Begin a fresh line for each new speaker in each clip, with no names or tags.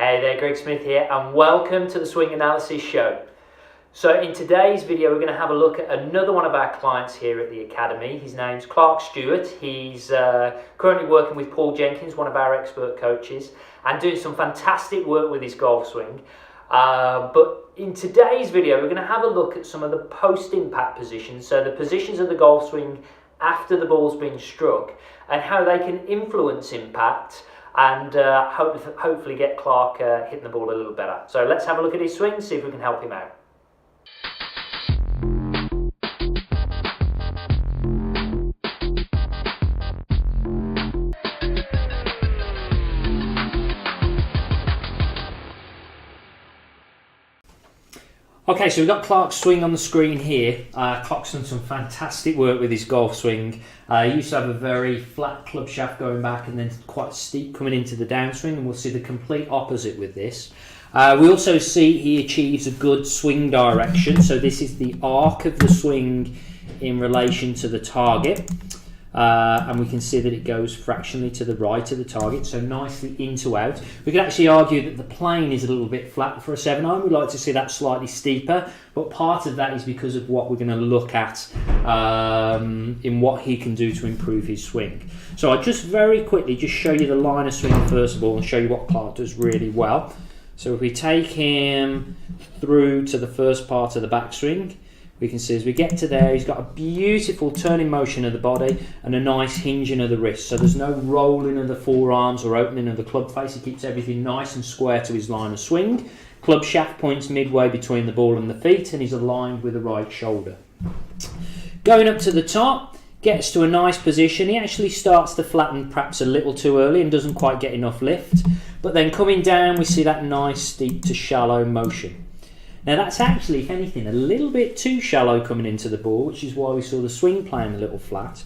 Hey there, Greg Smith here, and welcome to the Swing Analysis Show. So in today's video, we're going to have a look at another one of our clients here at the Academy. His name's Stewart. He's currently working with Paul Jenkins, one of our expert coaches, and doing some fantastic work with his golf swing. But in today's video, we're going to have a look at some of the post-impact positions, so the positions of the golf swing after the ball's been struck, and how they can influence impact and hopefully get Clark hitting the ball a little better. So let's have a look at his swing, see if we can help him out. Okay, so we've got Clark's swing on the screen here. Clark's done some fantastic work with his golf swing. He used to have a very flat club shaft going back and then quite steep coming into the downswing, and we'll see the complete opposite with this. We also see he achieves a good swing direction, so this is the arc of the swing in relation to the target. And we can see that it goes fractionally to the right of the target, so nicely into out. We could actually argue that the plane is a little bit flat for a 7-iron. We'd like to see that slightly steeper, but part of that is because of what we're going to look at in what he can do to improve his swing. So I'll just very quickly just show you the line of swing first of all and show you what Clark does really well. So if we take him through to the first part of the backswing, we can see as we get to there, he's got a beautiful turning motion of the body and a nice hinging of the wrist. So there's no rolling of the forearms or opening of the club face. He keeps everything nice and square to his line of swing. Club shaft points midway between the ball and the feet, and he's aligned with the right shoulder. Going up to the top, gets to a nice position. He actually starts to flatten perhaps a little too early and doesn't quite get enough lift. But then coming down, we see that nice steep to shallow motion. Now that's actually, if anything, a little bit too shallow coming into the ball, which is why we saw the swing playing a little flat.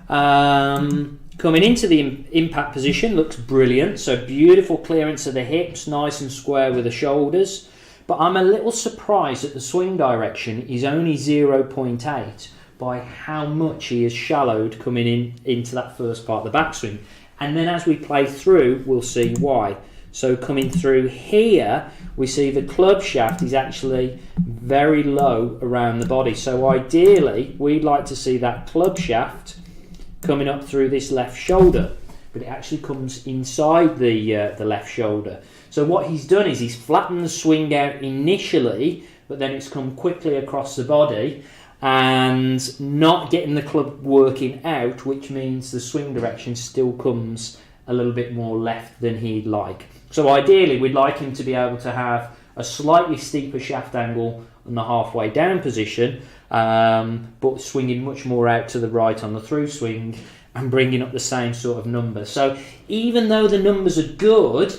Coming into the impact position looks brilliant, so beautiful clearance of the hips, nice and square with the shoulders. But I'm a little surprised that the swing direction is only 0.8 by how much he has shallowed coming into that first part of the backswing. And then as we play through, we'll see why. So coming through here, we see the club shaft is actually very low around the body. So ideally, we'd like to see that club shaft coming up through this left shoulder, but it actually comes inside the left shoulder. So what he's done is he's flattened the swing out initially, but then it's come quickly across the body and not getting the club working out, which means the swing direction still comes a little bit more left than he'd like. So ideally, we'd like him to be able to have a slightly steeper shaft angle in the halfway down position, but swinging much more out to the right on the through swing and bringing up the same sort of numbers. So even though the numbers are good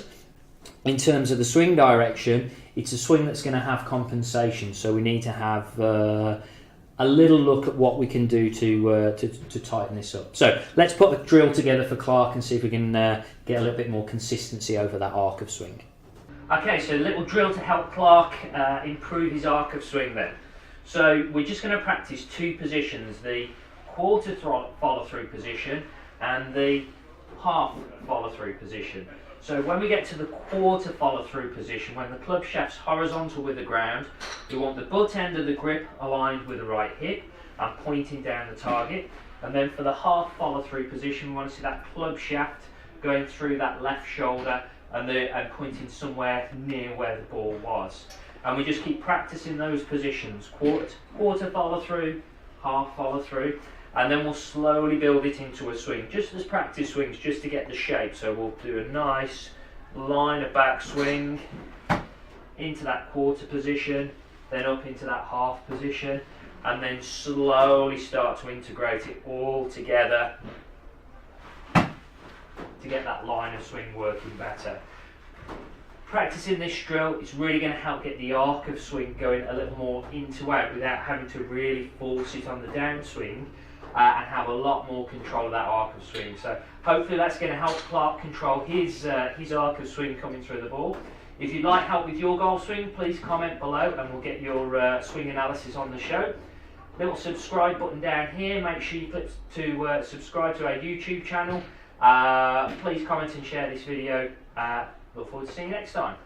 in terms of the swing direction, it's a swing that's going to have compensation. So we need to have a little look at what we can do to tighten this up. So let's put a drill together for Clark and see if we can get a little bit more consistency over that arc of swing. Okay, so a little drill to help Clark improve his arc of swing then. So we're just going to practice two positions, the quarter follow through position and the half follow through position. So when we get to the quarter follow through position, when the club shaft's horizontal with the ground, we want the butt end of the grip aligned with the right hip and pointing down the target. And then for the half follow through position, we want to see that club shaft going through that left shoulder and pointing somewhere near where the ball was. And we just keep practicing those positions, quarter follow through, half follow through. And then we'll slowly build it into a swing, just as practice swings, just to get the shape. So we'll do a nice line of back swing into that quarter position, then up into that half position, and then slowly start to integrate it all together to get that line of swing working better. Practicing this drill is really going to help get the arc of swing going a little more into out without having to really force it on the downswing. And have a lot more control of that arc of swing. So hopefully that's going to help Clark control his arc of swing coming through the ball. If you'd like help with your golf swing, please comment below and we'll get your swing analysis on the show. Little subscribe button down here, make sure you click to subscribe to our YouTube channel. Please comment and share this video Look forward to seeing you next time.